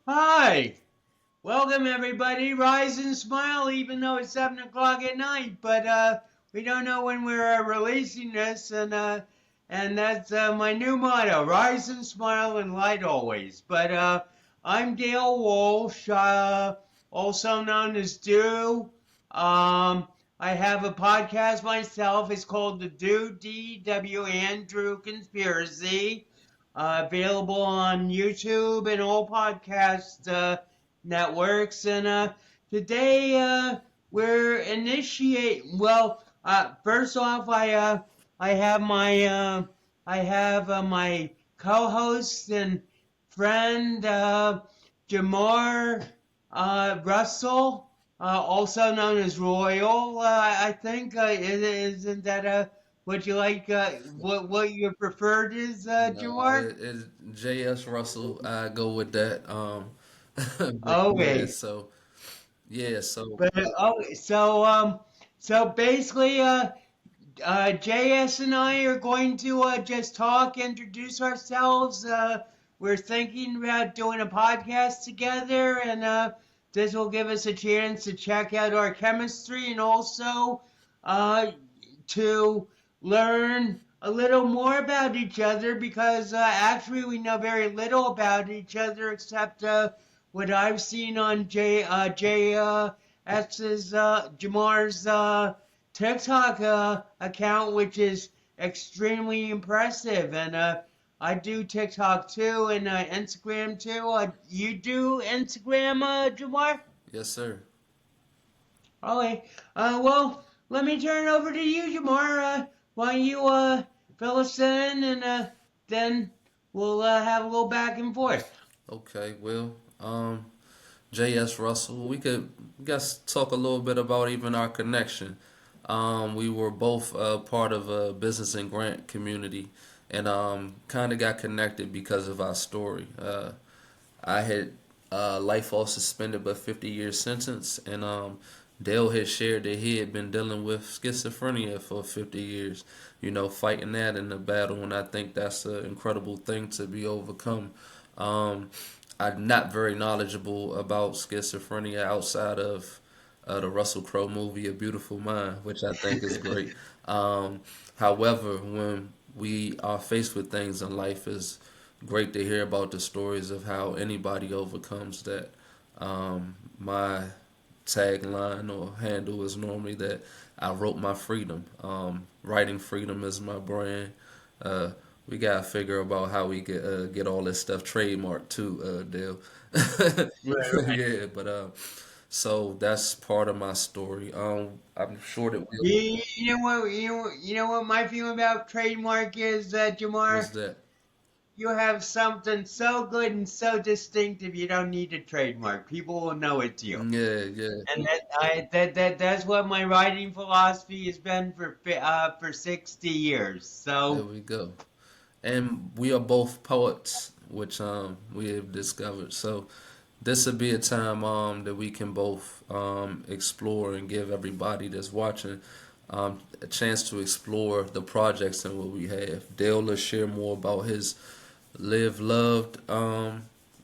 Hi, welcome everybody. Rise and smile, even though it's 7 o'clock at night. But we don't know when we're releasing this, and that's my new motto: rise and smile and light always. But I'm Dale Walsh, also known as Dew. I have a podcast myself. It's called the DW Andrew Conspiracy. Available on YouTube and all podcast networks. And today we're initiating. Well, first off, I have my co-host and friend Jamar Russell, also known as Royal. I think isn't that a would you like what your preferred is, No, Jamar? it's JS Russell. I go with that. But yeah, Okay, so yeah, so but so basically, JS and I are going to just talk, introduce ourselves. We're thinking about doing a podcast together, and this will give us a chance to check out our chemistry and also uh, to learn a little more about each other because actually we know very little about each other except what I've seen on S's Jamar's TikTok account, which is extremely impressive. And I do TikTok too and Instagram too. You do Instagram, Jamar? yes, sir. Okay. Well, let me turn it over to you, Jamar. Why don't you fill us in, and then we'll have a little back and forth. Okay, well, JS Russell, we could guess talk a little bit about even our connection. We were both part of a business and grant community, and kind of got connected because of our story. I had life all suspended but 50-year sentence, and Dale had shared that he had been dealing with schizophrenia for 50 years, fighting that in the battle, and I think that's an incredible thing to be overcome. Um, I'm not very knowledgeable about schizophrenia outside of the Russell Crowe movie A Beautiful Mind, which I think is great. Um, However, when we are faced with things in life, it's great to hear about the stories of how anybody overcomes that. My tagline or handle is normally that I wrote my freedom. Writing freedom is my brand. Uh, we gotta figure about how we get all this stuff trademarked too, Dale. Right, right. Yeah, but so that's part of my story. I'm sure that we'll. You know what my feeling about trademark is, What's Jamar? that? You have something so good and so distinctive, you don't need a trademark. People will know it's you. Yeah, yeah. And that's what my writing philosophy has been for 60 years. There So we go. And we are both poets, which we have discovered. So this would be a time that we can both explore and give everybody that's watching a chance to explore the projects and what we have. Dale will share more about his live loved.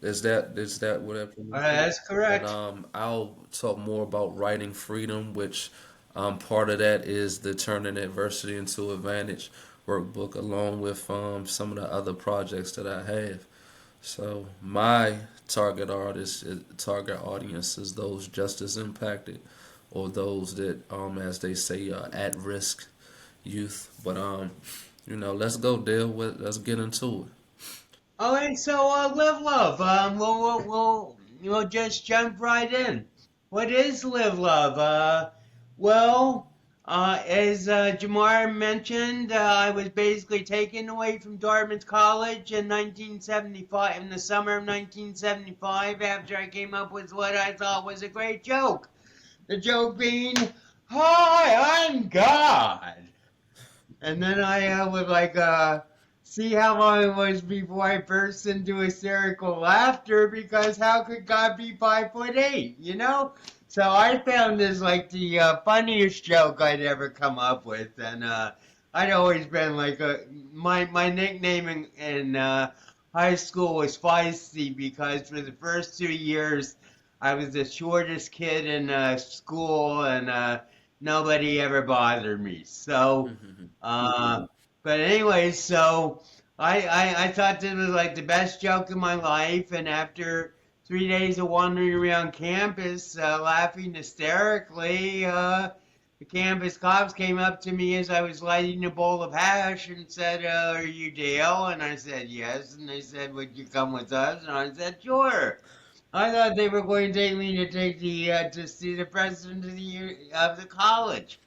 Is that whatever? that's And correct. I'll talk more about writing freedom, which part of that is the turning adversity into advantage workbook, along with some of the other projects that I have. So my target audience is those just as impacted, or those that, as they say, are at risk youth. But let's go, Dale. Let's get into it. All right, so live love. We'll just jump right in. What is live love? Well, as Jamar mentioned, I was basically taken away from Dartmouth College in 1975, in the summer of 1975, after I came up with what I thought was a great joke. The joke being, "Hi, I'm God." And then I would see how long it was before I burst into hysterical laughter because how could God be 5'8"? You know? So I found this like the funniest joke I'd ever come up with, and I'd always been like my nickname in high school was feisty because for the first 2 years, I was the shortest kid in school, and nobody ever bothered me. So, but anyway, so I thought this was like the best joke of my life, and after 3 days of wandering around campus, laughing hysterically, the campus cops came up to me as I was lighting a bowl of hash and said, "Are you Dale?" And I said, "Yes." And they said, "Would you come with us?" And I said, "Sure." I thought they were going to take me to take the to see the president of the college,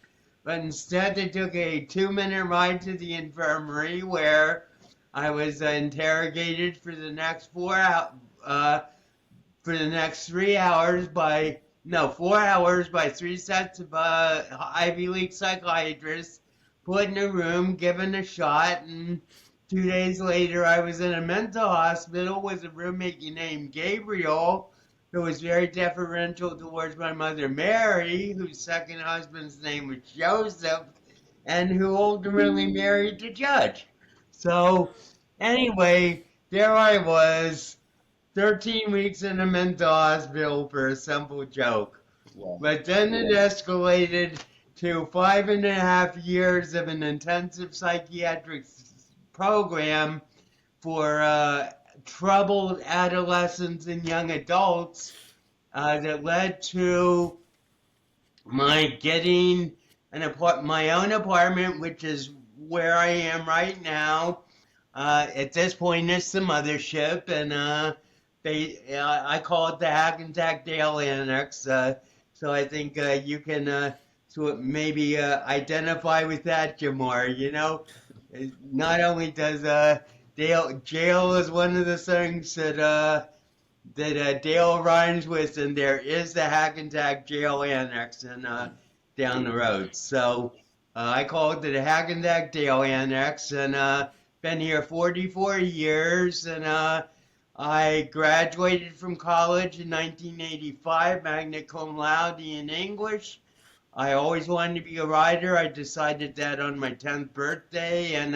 but instead they took a 2-minute ride to the infirmary where I was interrogated for the next for the next 3 hours by no 4 hours by 3 sets of Ivy League psychiatrists, put in a room, given a shot, and 2 days later I was in a mental hospital with a roommate named Gabriel, who was very deferential towards my mother Mary, whose second husband's name was Joseph, and who ultimately married the judge. So anyway, there I was, 13 weeks in a mental hospital for a simple joke. Wow. But then it escalated to 5.5 years of an intensive psychiatric program for troubled adolescents and young adults that led to my getting my own apartment, which is where I am right now. At this point, it's the mothership, and I call it the Hackensack Dale Annex. So I think you can maybe identify with that, Jamar. You know, not only does jail is one of the things that Dale rhymes with, and there is the Hackensack Jail Annex and down the road. So I call it the Hackensack Dale Annex, and been here 44 years, and I graduated from college in 1985, magna cum laude in English. I always wanted to be a writer. I decided that on my 10th birthday, and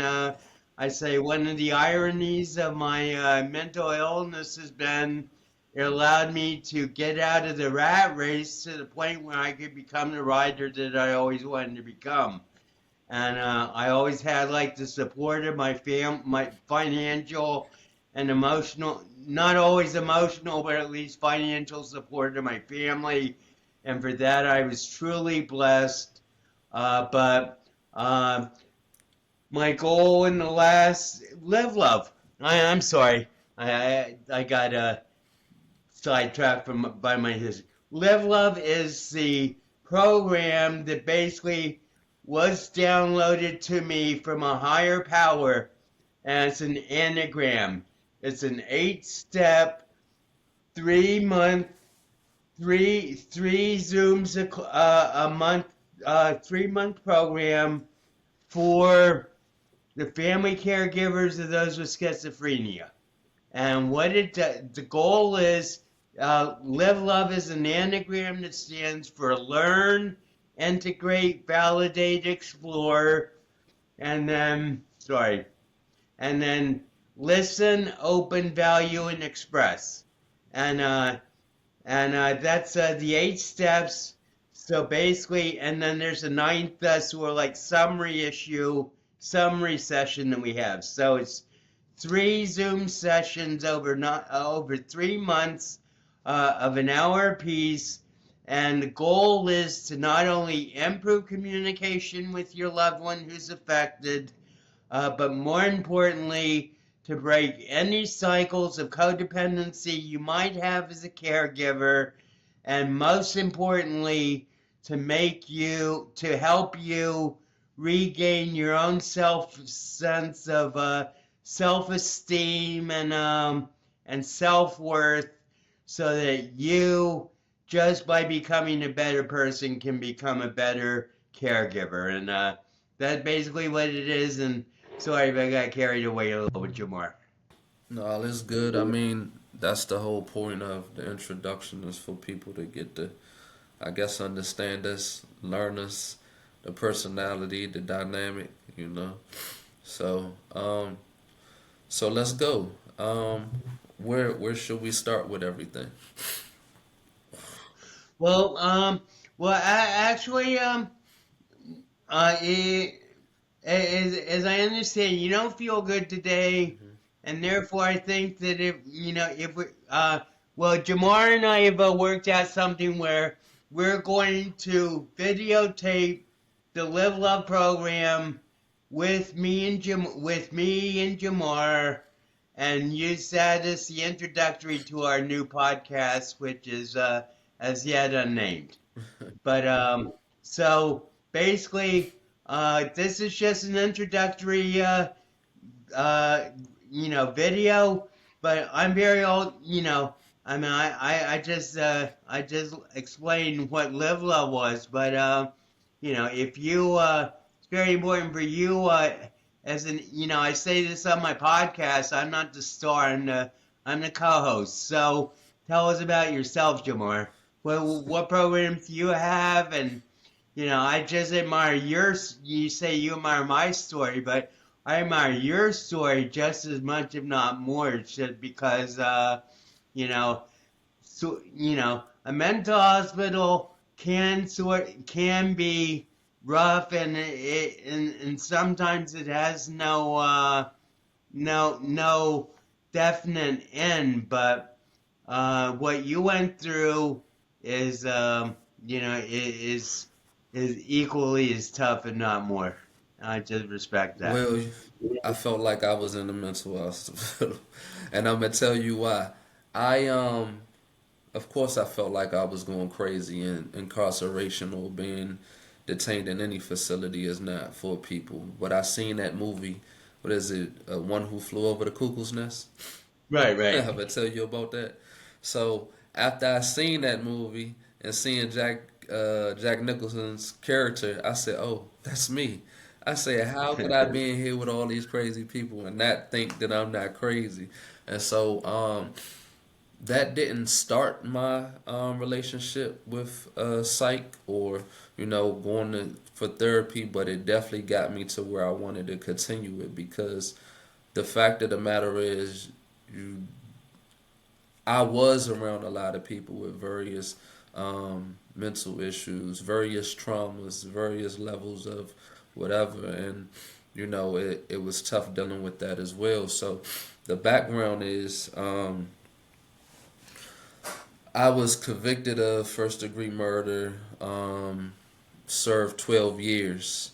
I say one of the ironies of my mental illness has been it allowed me to get out of the rat race to the point where I could become the writer that I always wanted to become. And I always had like the support of my financial and emotional, not always emotional, but at least financial support of my family. And for that, I was truly blessed. But my goal in the last live love. I'm sorry, I got sidetracked by my history. Live love is the program that basically was downloaded to me from a higher power, and it's an anagram. It's an 8-step, 3 month, three Zooms a month, 3 month program for the family caregivers of those with schizophrenia. And what the goal is, Live Love is an anagram that stands for learn, integrate, validate, explore, and then listen, open, value, and express. And that's the 8 steps. So basically, and then there's a ninth sort of like summary session that we have. So it's 3 Zoom sessions over 3 months of an hour apiece. And the goal is to not only improve communication with your loved one who's affected, but more importantly, to break any cycles of codependency you might have as a caregiver, and most importantly, to help you regain your own sense of self-esteem and self-worth, so that you, just by becoming a better person, can become a better caregiver. And that's basically what it is. And sorry if I got carried away a little bit, Jamar. No, it's good. I mean, that's the whole point of the introduction, is for people to get to, I guess, understand us, learn us, the personality, the dynamic, you know. So, so let's go. Um, where should we start with everything? Well, actually, it, as I understand, you don't feel good today, and therefore I think that if we, well, Jamar and I have worked out something where we're going to videotape the Live Love program with me and Jamar, and use that as the introductory to our new podcast, which is as yet unnamed. But so basically, this is just an introductory, uh, video. But I'm very old, I mean, I just explained what Live Love was. But if you, it's very important for you. As in, I say this on my podcast. I'm not the star. I'm the co-host. So tell us about yourself, Jamar. What programs do you have? And I just admire you say you admire my story, but I admire your story just as much, if not more, just because, you know, a mental hospital can be rough, and sometimes it has no definite end, but what you went through is is equally as tough, if not more. I just respect that. Well, I felt like I was in the mental hospital, and I'm gonna tell you why. I of course, I felt like I was going crazy, and incarceration or being detained in any facility is not for people. But I seen that movie. What is it? One Who Flew Over the Cuckoo's Nest. Right, I'm right. gonna tell you about that. So after I seen that movie and seeing Jack Nicholson's character, I said, "Oh, that's me." I said, "How could I be in here with all these crazy people and not think that I'm not crazy?" And so that didn't start my relationship with psych or going for therapy, but it definitely got me to where I wanted to continue it because the fact of the matter is you I was around a lot of people with various mental issues, various traumas, various levels of whatever, and it was tough dealing with that as well. So the background is I was convicted of first degree murder, served 12 years,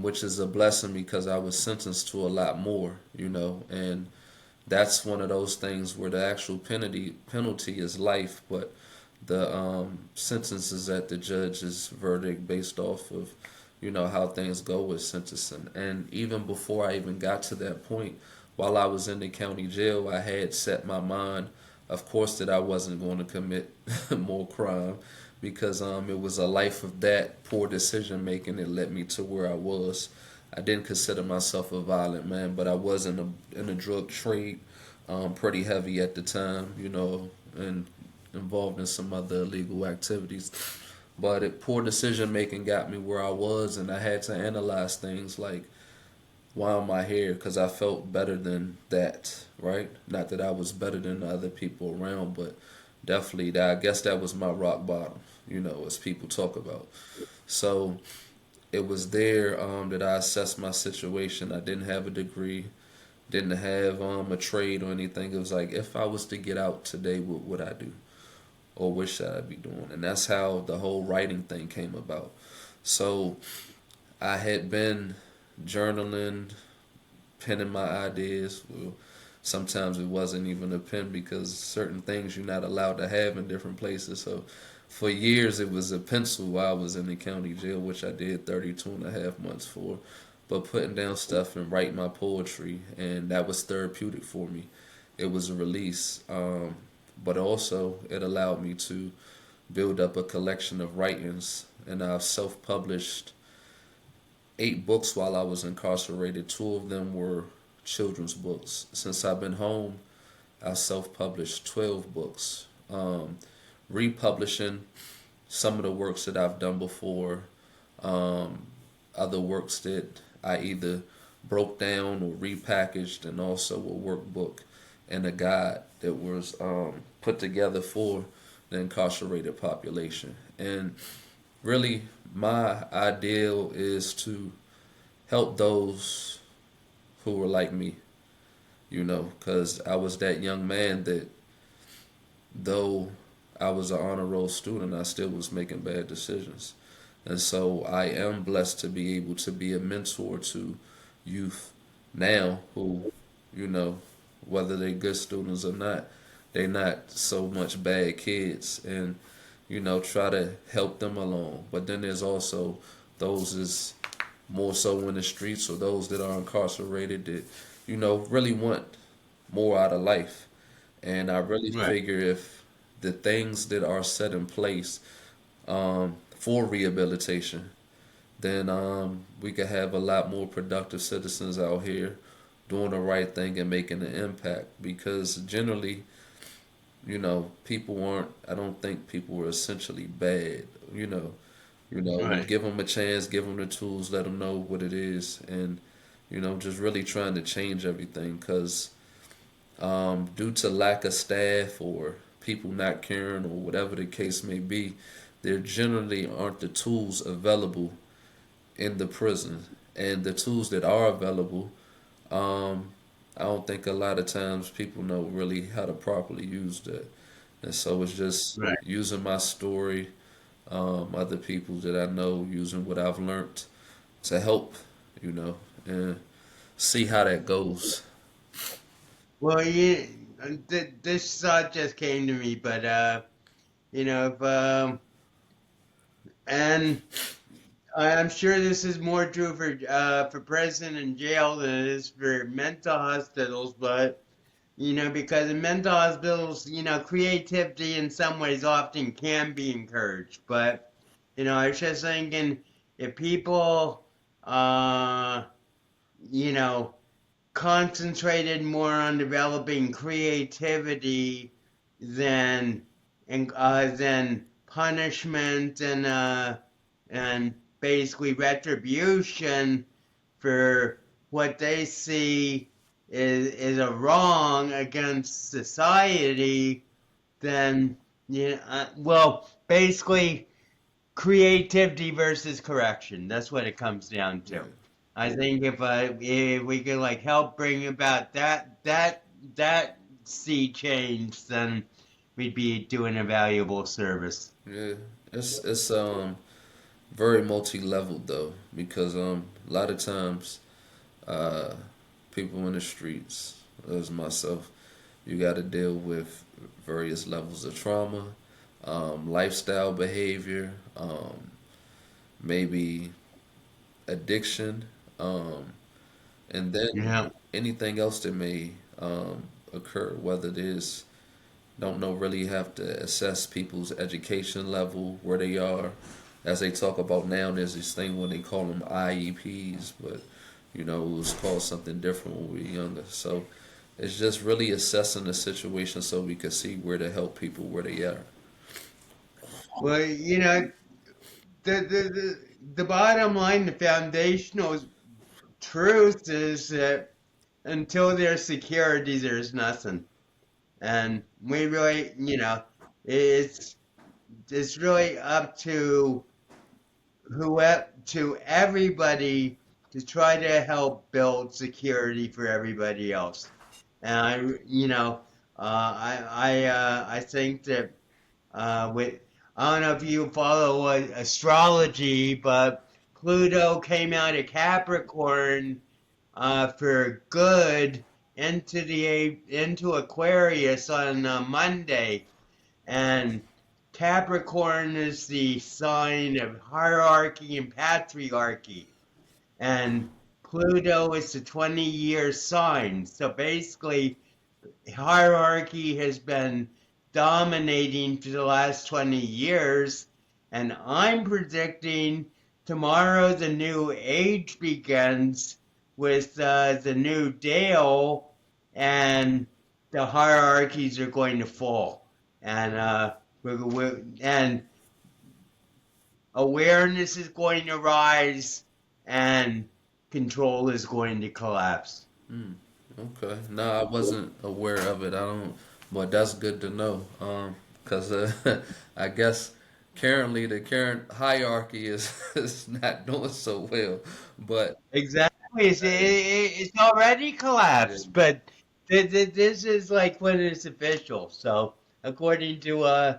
which is a blessing because I was sentenced to a lot more, and that's one of those things where the actual penalty is life, but the sentence is at the judge's verdict based off of how things go with sentencing. And even before I even got to that point, while I was in the county jail, I had set my mind, of course, that I wasn't going to commit more crime because it was a life of that poor decision making that led me to where I was. I didn't consider myself a violent man, but I was in a drug trade, pretty heavy at the time, and involved in some other illegal activities. But poor decision making got me where I was, and I had to analyze things like, why am I here? Because I felt better than that, right? Not that I was better than the other people around, but definitely that. I guess that was my rock bottom, as people talk about. So it was there that I assessed my situation. I didn't have a degree, didn't have a trade or anything. It was like, if I was to get out today, what would I do? Or what should I be doing? And that's how the whole writing thing came about. So I had been journaling, penning my ideas. Well, sometimes it wasn't even a pen because certain things you're not allowed to have in different places. So for years it was a pencil while I was in the county jail, which I did 32 and a half months for. But putting down stuff and writing my poetry, and that was therapeutic for me. It was a release. But also it allowed me to build up a collection of writings, and I've self-published 8 books while I was incarcerated. 2 of them were children's books. Since I've been home, I've self-published 12 books, republishing some of the works that I've done before, other works that I either broke down or repackaged, and also a workbook and a guide that was put together for the incarcerated population. And really, my ideal is to help those who were like me, because I was that young man that, though I was an honor roll student, I still was making bad decisions. And so I am blessed to be able to be a mentor to youth now who, you know, whether they're good students or not, they're not so much bad kids, and, try to help them along. But then there's also those is more so in the streets, or those that are incarcerated that, really want more out of life. And I really Right. figure if the things that are set in place for rehabilitation, then we could have a lot more productive citizens out here doing the right thing and making an impact. Because generally, people aren't. I don't think people are essentially bad. Right. Give them a chance, give them the tools, let them know what it is, and just really trying to change everything. Because due to lack of staff or people not caring or whatever the case may be, there generally aren't the tools available in the prison. And the tools that are available, um, I don't think a lot of times people know really how to properly use that. And so it's just Right. using my story, other people that I know, using what I've learned to help, you know, and see how that goes. Well, this thought just came to me, but if and I'm sure this is more true for prison and jail than it is for mental hospitals, but because in mental hospitals, creativity in some ways often can be encouraged. But I was just thinking if people, uh, you know, concentrated more on developing creativity than than punishment and basically retribution for what they see is a wrong against society, then well, basically creativity versus correction. That's what it comes down to. Right. I think if we could like help bring about that sea change, then we'd be doing a valuable service. Yeah. It's very multi-leveled though, because a lot of times uh people in the streets, as myself, you got to deal with various levels of trauma, lifestyle behavior, maybe addiction, um, and then Yeah. anything else that may occur, whether it is, don't know, really have to assess people's education level, where they are. As they talk about now, there's this thing when they call them IEPs, but it was called something different when we were younger. So it's just really assessing the situation so we can see where to help people where they are. Well, the bottom line, the foundational truth is that until there's security, there's nothing. And we really, it's it's really up to everybody to try to help build security for everybody else. And I think that with I don't know if you follow astrology, but Pluto came out of Capricorn for good into Aquarius on Monday, and Capricorn is the sign of hierarchy and patriarchy, and Pluto is the 20-year sign. So basically, hierarchy has been dominating for the last 20 years, and I'm predicting tomorrow the new age begins with the new Dale, and the hierarchies are going to fall, and and awareness is going to rise, and control is going to collapse. Okay. No, I wasn't aware of it. I don't, but that's good to know. Because I guess currently the current hierarchy is is not doing so well. But Exactly. It's already yeah, collapsed, but this is like when it's official. So according to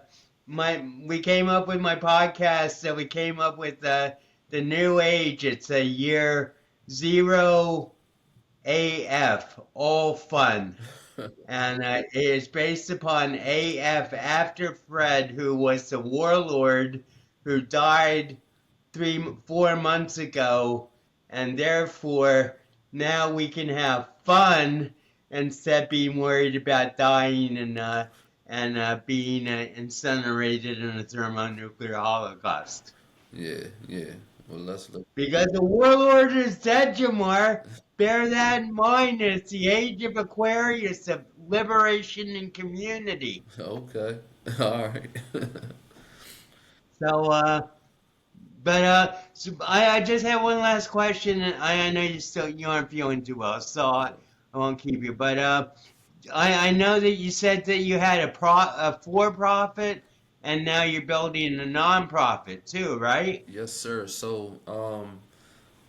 we came up with my podcast, so we came up with the new age. It's a year zero AF, all fun. And it is based upon AF after Fred, who was the warlord who died 4 months ago, and therefore now we can have fun instead of being worried about dying and being incinerated in a thermonuclear holocaust. yeah, yeah. Well, let's look. Because the warlord is dead, Jamar. Bear that in mind. It's the age of Aquarius of liberation and community. Okay. All right. So, so I just have one last question. And I know you aren't feeling too well, so I won't keep you. But I know that you said that you had a for-profit, and now you're building a non-profit too, right? Yes, sir. So,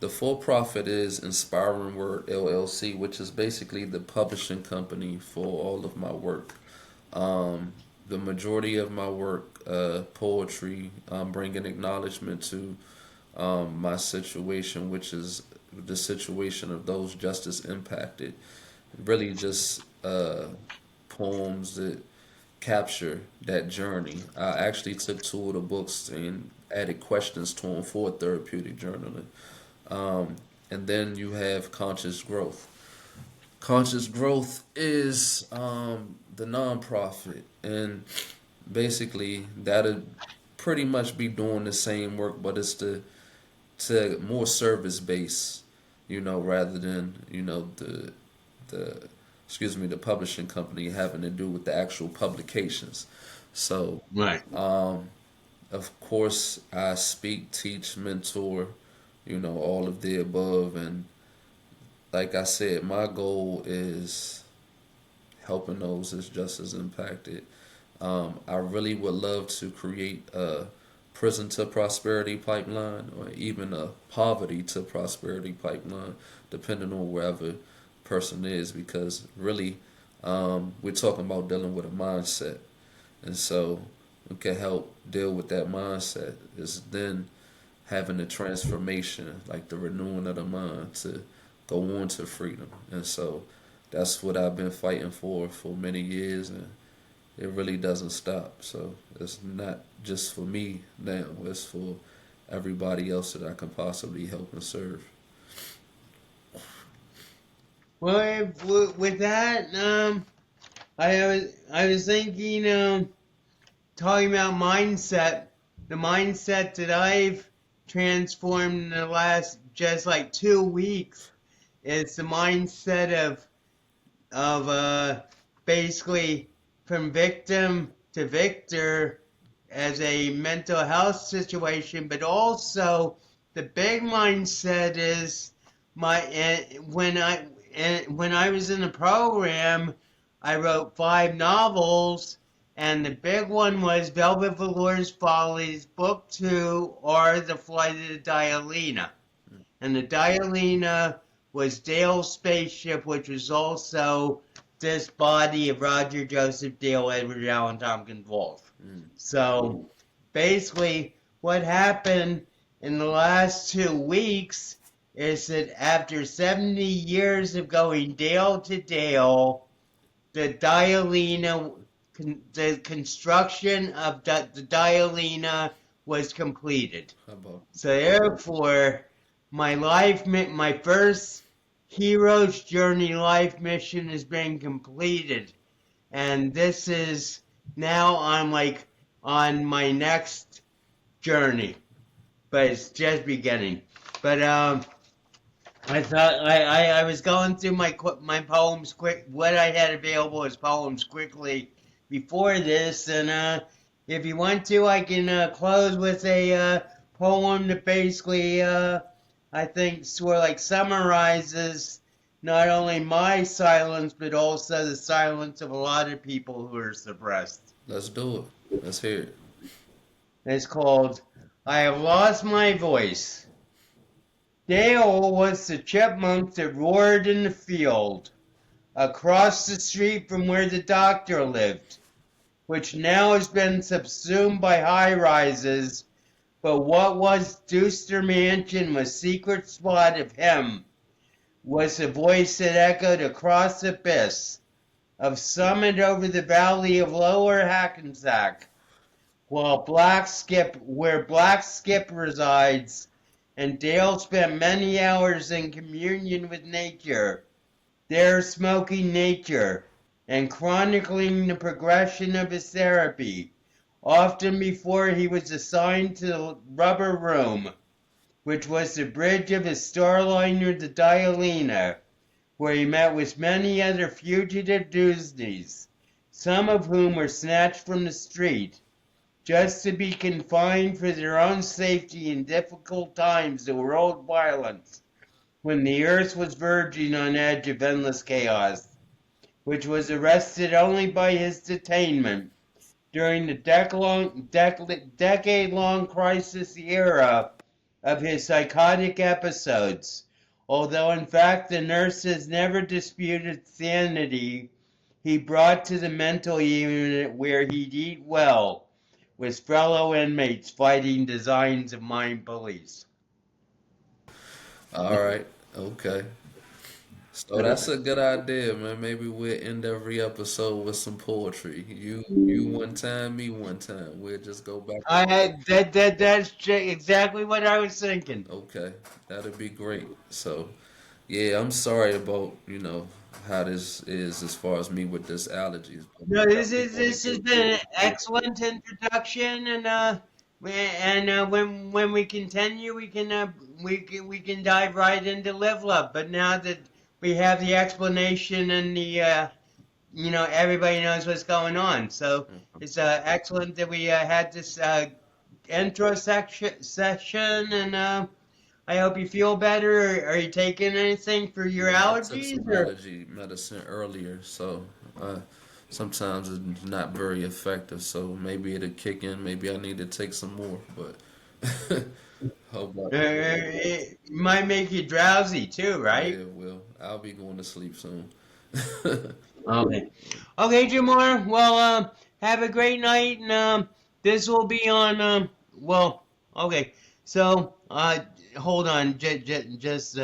the for-profit is Inspiring Word LLC, which is basically the publishing company for all of my work. The majority of my work, poetry, bringing acknowledgement to my situation, which is the situation of those justice impacted. Really just poems that capture that journey. I actually took two of the books and added questions to them for therapeutic journaling. And then you have conscious growth. Conscious growth is the nonprofit, and basically that'll pretty much be doing the same work, but it's to more service based, rather than the the publishing company having to do with the actual publications. So Right. of course I speak, teach, mentor, all of the above, and like I said, my goal is helping those that's just as impacted. I really would love to create a prison to prosperity pipeline or even a poverty to prosperity pipeline, depending on wherever person is, because really we're talking about dealing with a mindset. And so we can help deal with that mindset is then having the transformation, like the renewing of the mind to go on to freedom. And so that's what I've been fighting for many years, and it really doesn't stop. So it's not just for me now, it's for everybody else that I can possibly help and serve. Well, with that, I was thinking, talking about mindset, the mindset that I've transformed in the last just like 2 weeks is the mindset of basically from victim to victor as a mental health situation, but also the big mindset is when I was in the program, I wrote 5 novels, and the big one was Velvet Velours Follies, Book 2, or The Flight of the Dialina. And the Dialina was Dale's spaceship, which was also this body of Roger Joseph Dale Edward Allen Tompkins Wolfe. So basically, what happened in the last 2 weeks is that after 70 years of going Dale to Dale, the Dialina, the construction of the Dialina was completed. How about So therefore, my first hero's journey life mission has been completed, and this is now on my next journey, but it's just beginning. But I thought I was going through my poems quick. What I had available as poems quickly before this, and if you want to, I can close with a poem that basically I think sort of like summarizes not only my silence, but also the silence of a lot of people who are suppressed. Let's do it. Let's hear it. It's called I Have Lost My Voice. Dale was the chipmunk that roared in the field, across the street from where the doctor lived, which now has been subsumed by high-rises, but what was Deuster Mansion was secret spot of him, was the voice that echoed across the abyss, of summit over the valley of lower Hackensack, where Black Skip resides, and Dale spent many hours in communion with nature, there smoking nature, and chronicling the progression of his therapy, often before he was assigned to the rubber room, which was the bridge of his starliner the Dialina, where he met with many other fugitive Dewsneys, some of whom were snatched from the street, just to be confined for their own safety in difficult times of world violence, when the earth was verging on edge of endless chaos, which was arrested only by his detainment during the decade-long crisis era of his psychotic episodes, although in fact the nurses never disputed sanity he brought to the mental unit where he'd eat well, with fellow inmates fighting designs of mind police. All right. Okay. So that's a good idea, man. Maybe we'll end every episode with some poetry. You one time, me one time. We'll just go back. That's exactly what I was thinking. Okay, that'd be great. So, yeah, I'm sorry about, how this is as far as me with this allergies. But No, we this has definitely been an gonna excellent introduction, and when we continue, we can dive right into Live Love. But now that we have the explanation and the everybody knows what's going on, so it's excellent that we had this intro session, and I hope you feel better. Are you taking anything for your Yeah, I took allergies, some or? allergy medicine earlier, so sometimes it's not very effective. So maybe it'll kick in. Maybe I need to take some more, but hope I can get over it. It might make you drowsy too, Yeah, right? it will. I'll be going to sleep soon. Okay. Okay, Jamar. Well, have a great night, and this will be on. Well, okay. So, hold on, just